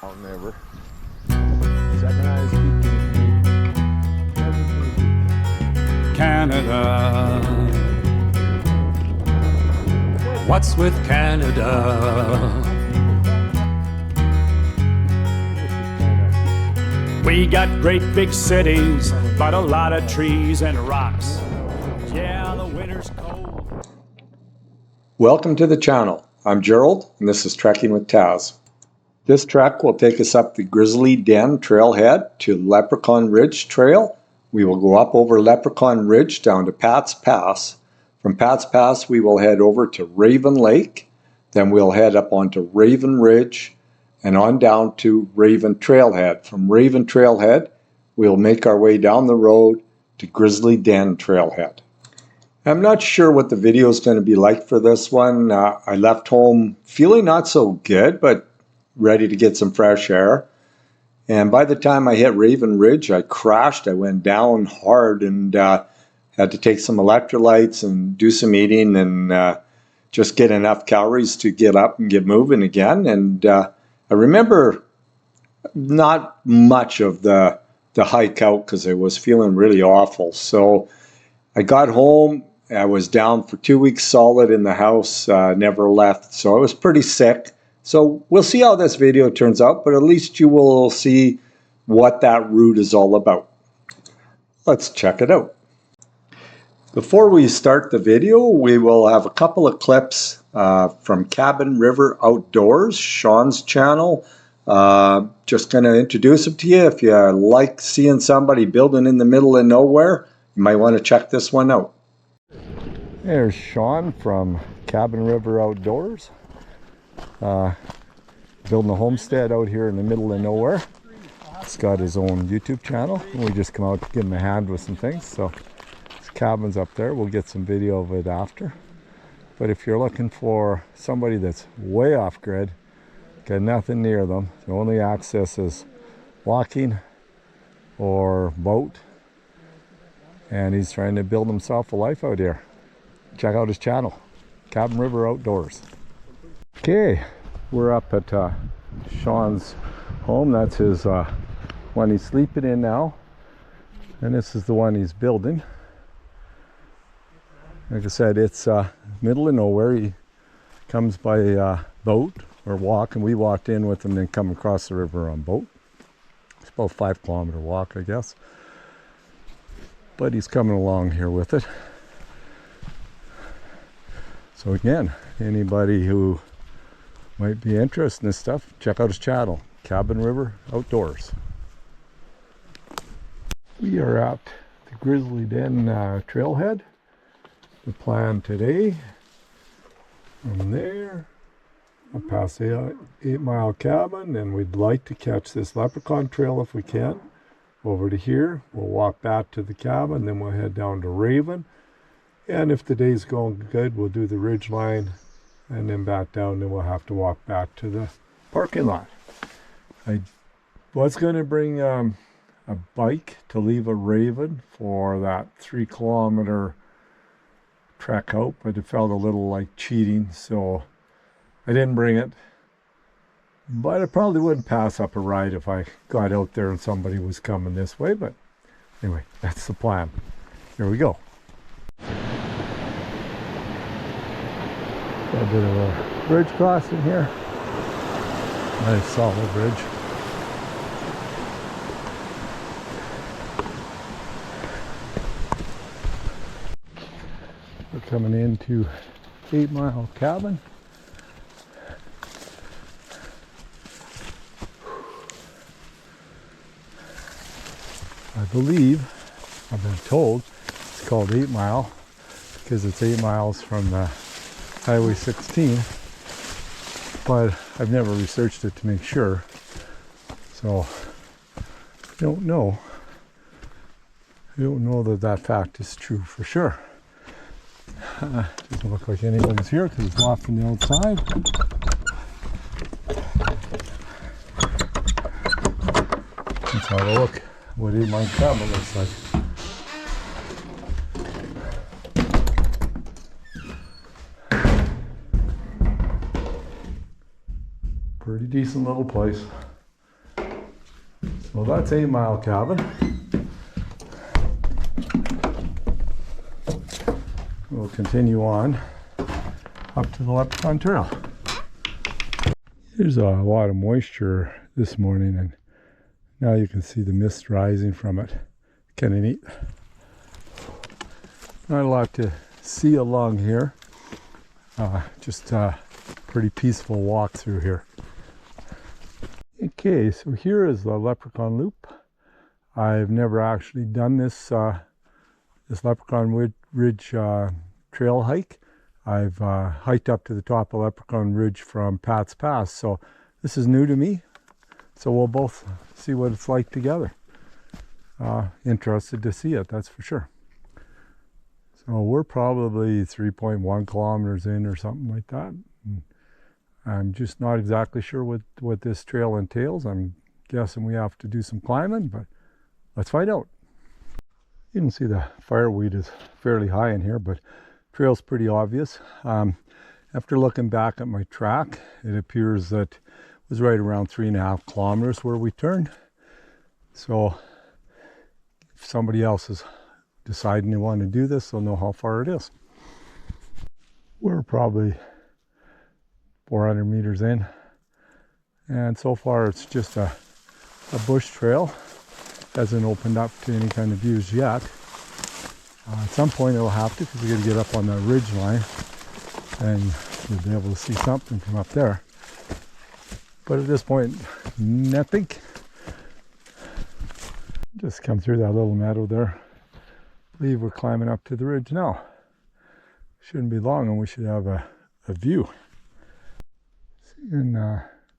Never. Second eye speaking. Canada. What's with Canada? We got great big cities, but a lot of trees and rocks. Yeah, the winter's cold. Welcome to the channel. I'm Gerald, and this is Trekking with Taz. This trek will take us up the Grizzly Den trailhead to Leprechaun Ridge Trail. We will go up over Leprechaun Ridge down to Pat's Pass. From Pat's Pass, we will head over to Raven Lake. Then we'll head up onto Raven Ridge and on down to Raven Trailhead. From Raven Trailhead, we'll make our way down the road to Grizzly Den Trailhead. I'm not sure what the video is going to be like for this one. I left home feeling not so good, but ready to get some fresh air. And by the time I hit Raven Ridge, I crashed. I went down hard and had to take some electrolytes and do some eating and just get enough calories to get up and get moving again. And I remember not much of the hike out because I was feeling really awful. So I got home. I was down for 2 weeks solid in the house, never left. So I was pretty sick. So we'll see how this video turns out, but at least you will see what that route is all about. Let's check it out. Before we start the video, we will have a couple of clips from Cabin River Outdoors, Sean's channel. Just going to introduce them to you. If you like seeing somebody building in the middle of nowhere, you might want to check this one out. There's Sean from Cabin River Outdoors. Building a homestead out here in the middle of nowhere. He's got his own YouTube channel, and we just come out to give him a hand with some things. So his cabin's up there. We'll get some video of it after. But if you're looking for somebody that's way off grid, got nothing near them, the only access is walking or boat, and he's trying to build himself a life out here, check out his channel, Cabin River Outdoors. Okay, we're up at Sean's home. That's his one he's sleeping in now, and this is the one he's building. Like I said, it's middle of nowhere. He comes by boat or walk, and we walked in with him, then come across the river on boat. It's about a 5-kilometer walk, I guess, but he's coming along here with it. So again, anybody who might be interested in this stuff, check out his channel, Cabin River Outdoors. We are at the Grizzly Den trailhead. The plan today, from there, I'll pass the 8 Mile Cabin, and we'd like to catch this Leprechaun Trail if we can. Over to here, we'll walk back to the cabin, then we'll head down to Raven. And if the day's going good, we'll do the ridge line and then back down, then we'll have to walk back to the parking lot. I was going to bring a bike to leave a Raven for that 3-kilometer trek out, but it felt a little like cheating, so I didn't bring it. But I probably wouldn't pass up a ride if I got out there and somebody was coming this way, but anyway, that's the plan. Here we go. A bit of a bridge crossing here. Nice solid bridge. We're coming into 8 Mile Cabin. I believe, I've been told, it's called 8 Mile because it's 8 miles from the Highway 16, but I've never researched it to make sure, so I don't know that that fact is true for sure. Doesn't look like anyone's here because it's locked from the outside. Let's have a look what 8 Mile Cabin looks like. Pretty decent little place. Well, that's 8 Mile Cabin. We'll continue on up to the Leprechaun Trail. There's a lot of moisture this morning, and now you can see the mist rising from it. Kind of neat. Not a lot to see along here. Just a pretty peaceful walk through here. Okay, so here is the Leprechaun Loop. I've never actually done this Leprechaun Ridge trail hike. I've hiked up to the top of Leprechaun Ridge from Pat's Pass, so this is new to me. So we'll both see what it's like together. Interested to see it, that's for sure. So we're probably 3.1 kilometers in or something like that. I'm just not exactly sure what this trail entails. I'm guessing we have to do some climbing, but let's find out. You can see the fireweed is fairly high in here, but trail's pretty obvious. After looking back at my track, it appears that it was right around 3.5 kilometers where we turned. So if somebody else is deciding they want to do this, they'll know how far it is. We're probably 400 meters in, and so far it's just a bush trail. Hasn't opened up to any kind of views yet. At some point it'll have to, because we're going to get up on the ridge line and you'll be able to see something from up there. But at this point, nothing. Just come through that little meadow there. I believe we're climbing up to the ridge now. Shouldn't be long and we should have a view. Seeing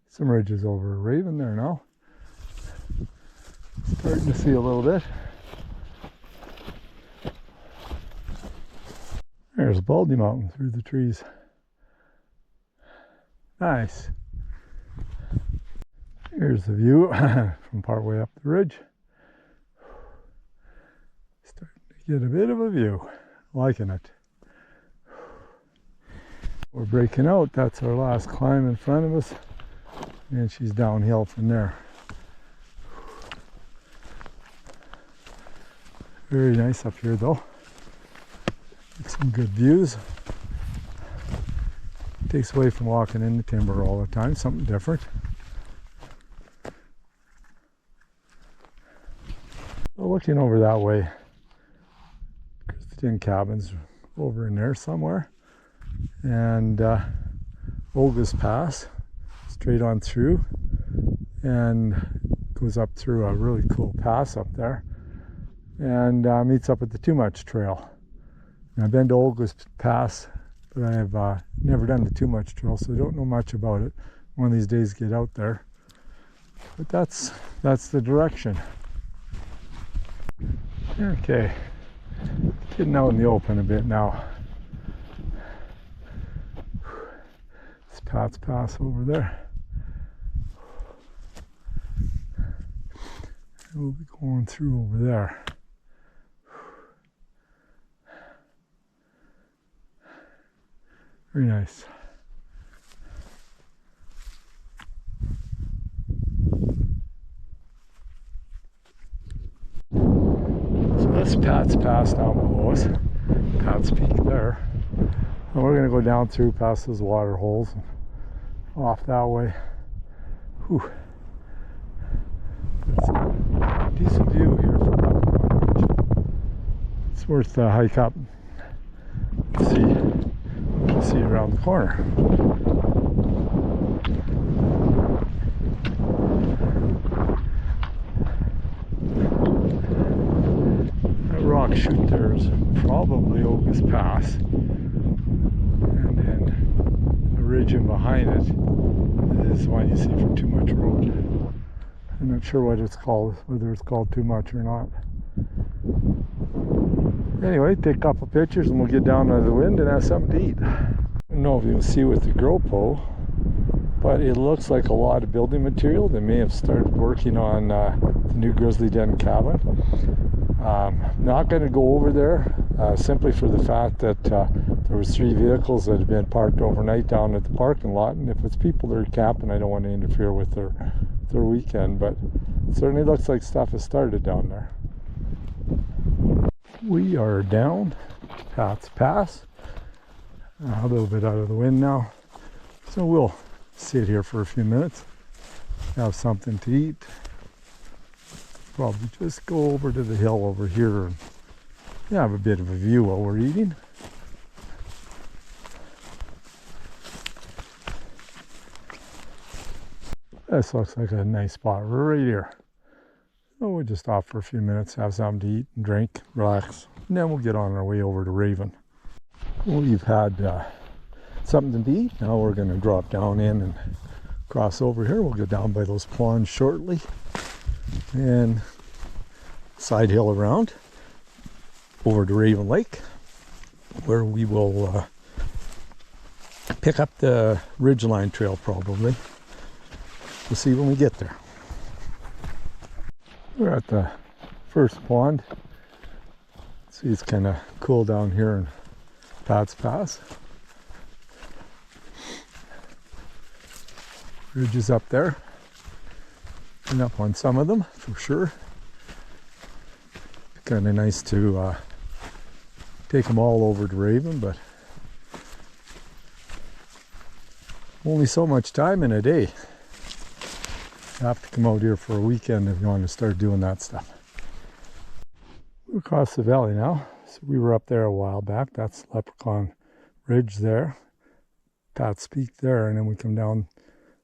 some ridges over Raven there now. Starting to see a little bit. There's Baldy Mountain through the trees. Nice. Here's the view from partway up the ridge. Starting to get a bit of a view. Liking it. We're breaking out. That's our last climb in front of us. And she's downhill from there. Very nice up here though. Some good views. Takes away from walking in the timber all the time, something different. Well, looking over that way, there's the tin cabins over in there somewhere. And Olga's Pass, straight on through, and goes up through a really cool pass up there. And meets up at the Too Much Trail. Now, I've been to Olga's Pass, but I have never done the Too Much Trail, so I don't know much about it. One of these days, get out there. But that's the direction. Okay, getting out in the open a bit now. It's Pat's Pass over there. And we'll be going through over there. Very nice. So that's Pat's Pass down below us. Pat's Peak there. And we're going to go down through past those water holes and off that way. Whew. But it's a decent view here from that ridge. It's worth the hike up. See around the corner. That rock chute there is probably Olga's Pass, and then the ridge in behind it is one you see from Too Much Road. I'm not sure what it's called, whether it's called Too Much or not. Anyway, take a couple pictures and we'll get down out of the wind and have something to eat. I don't know if you can see with the GoPro, but it looks like a lot of building material. They may have started working on the new Grizzly Den cabin. Not going to go over there simply for the fact that there was 3 vehicles that had been parked overnight down at the parking lot, and if it's people that are camping, I don't want to interfere with their their weekend, but it certainly looks like stuff has started down there. We are down Pat's Pass, a little bit out of the wind now, so we'll sit here for a few minutes, have something to eat, probably just go over to the hill over here and have a bit of a view while we're eating. This looks like a nice spot right here. So we'll just stop for a few minutes, have something to eat and drink, relax, and then we'll get on our way over to Raven. We've had something to eat. Now we're going to drop down in and cross over here. We'll go down by those ponds shortly and side hill around over to Raven Lake, where we will pick up the Ridgeline Trail probably. We'll see when we get there. We're at the first pond. See, it's kind of cool down here in Pat's Pass. Ridges up there. Been up on some of them for sure. Kind of nice to take them all over to Raven, but only so much time in a day. You have to come out here for a weekend if you want to start doing that stuff. We're across the valley now. So we were up there a while back. That's Leprechaun Ridge there. Pat's Peak there. And then we come down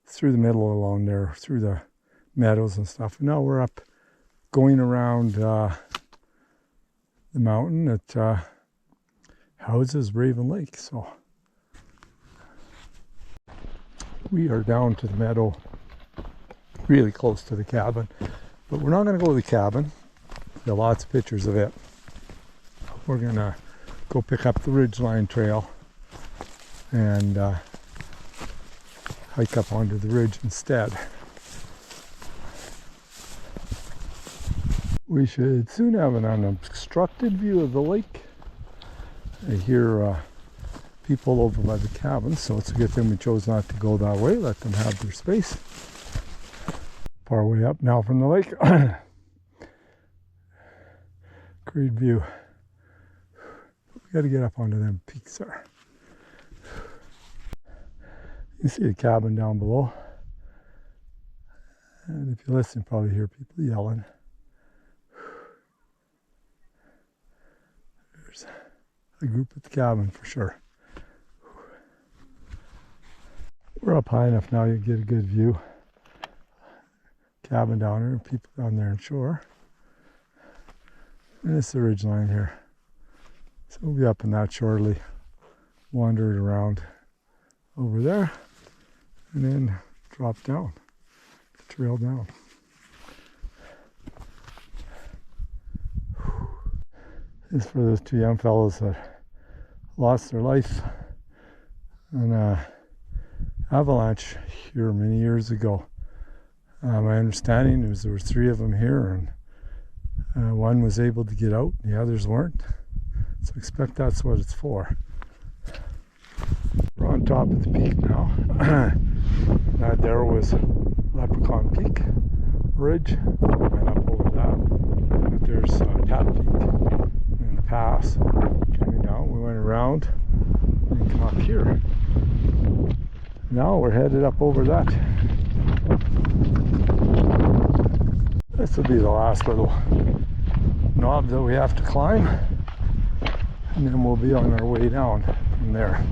through the middle along there, through the meadows and stuff. And now we're up going around the mountain that houses Raven Lake. So we are down to the meadow, really close to the cabin, but we're not going to go to the cabin. There are lots of pictures of it. We're going to go pick up the Ridgeline Trail and hike up onto the ridge instead. We should soon have an unobstructed view of the lake. I hear people over by the cabin, so it's a good thing we chose not to go that way, let them have their space. Far way up now from the lake. Great view. We got to get up onto them peaks there. You can see the cabin down below. And if you listen, you probably hear people yelling. There's a group at the cabin for sure. We're up high enough now you get a good view. Cabin down there, people down there on shore. And it's the ridge line here. So we'll be up in that shortly. Wander it around over there and then drop down, the trail down. This is for those two young fellows that lost their life in an avalanche here many years ago. My understanding is there were 3 of them here, and one was able to get out, the others weren't. So I expect that's what it's for. We're on top of the peak now. That there was Leprechaun Peak Ridge. We went up over that. But there's Tap Peak in the pass. Coming down, we went around and come up here. Now we're headed up over that. This will be the last little knob that we have to climb, and then we'll be on our way down from there.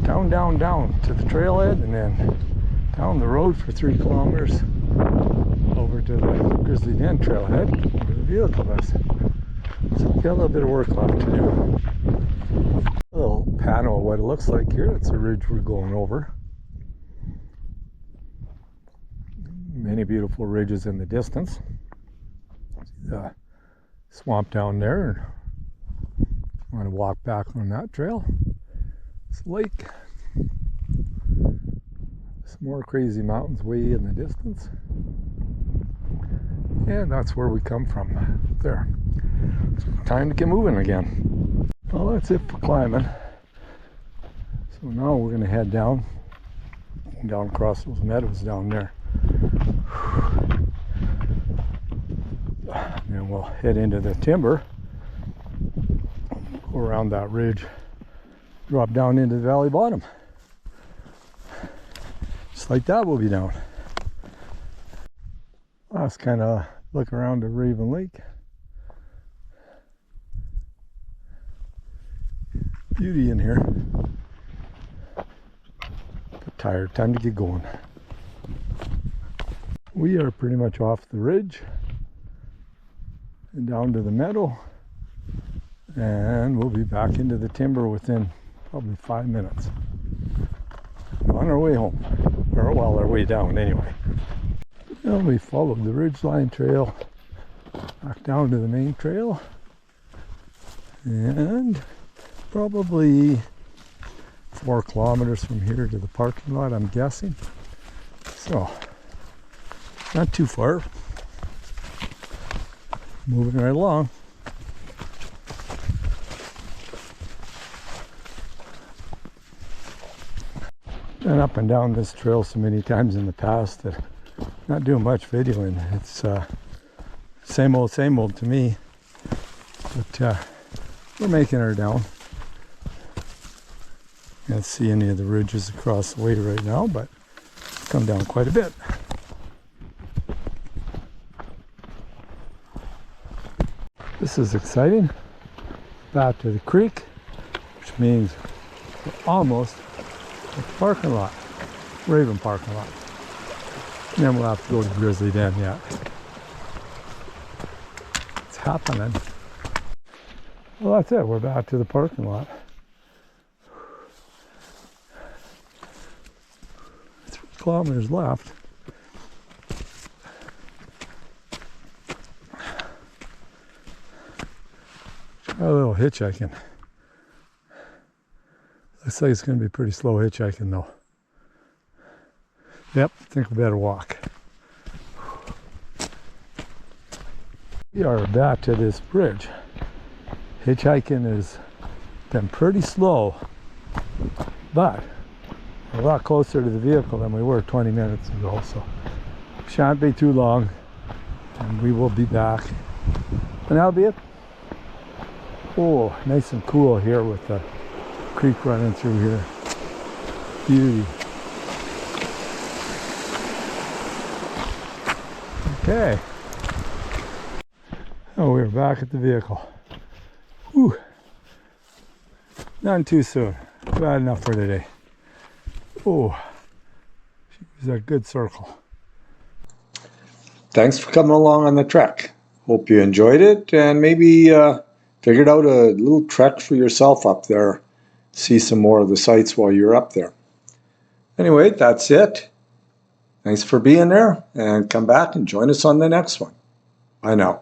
Down, down, down to the trailhead, and then down the road for 3 kilometers over to the Gizzly Den trailhead where the vehicle is. So we've got a little bit of work left to do. A little panel of what it looks like here. It's a ridge we're going over. Many beautiful ridges in the distance. See the swamp down there. And if you want to walk back on that trail, it's a lake. Some more crazy mountains way in the distance. And that's where we come from, there. It's time to get moving again. Well, that's it for climbing. So now we're going to head down walking down across those meadows down there. And we'll head into the timber, go around that ridge, drop down into the valley bottom. Just like that, we'll be down. Let's kind of look around the Raven Lake. Beauty in here. But tired, time to get going. We are pretty much off the ridge and down to the meadow, and we'll be back into the timber within probably 5 minutes. On our way home, or well, our way down anyway. And we followed the ridgeline trail back down to the main trail, and probably 4 kilometers from here to the parking lot, I'm guessing. So, not too far. Moving right along. Been up and down this trail so many times in the past that I'm not doing much videoing. It's same old to me. But we're making her down. Can't see any of the ridges across the way right now, but it's come down quite a bit. This is exciting. Back to the creek, which means we're almost at the parking lot, Raven parking lot. And then we'll have to go to Gizzly Den yet. It's happening. Well, that's it. We're back to the parking lot. 3 kilometers left. Try a little hitchhiking. Looks like it's going to be pretty slow hitchhiking though. Yep, I think we better walk. We are back to this bridge. Hitchhiking has been pretty slow, but we're a lot closer to the vehicle than we were 20 minutes ago, so shan't be too long, and we will be back. And that'll be it. Oh, nice and cool here with the creek running through here. Beauty. Okay. Oh, we're back at the vehicle. Whew. Not too soon. Bad enough for today. Oh, she was a good circle. Thanks for coming along on the trek. Hope you enjoyed it and maybe figured out a little trek for yourself up there. See some more of the sights while you're up there. Anyway, that's it. Thanks for being there, and come back and join us on the next one. Bye now.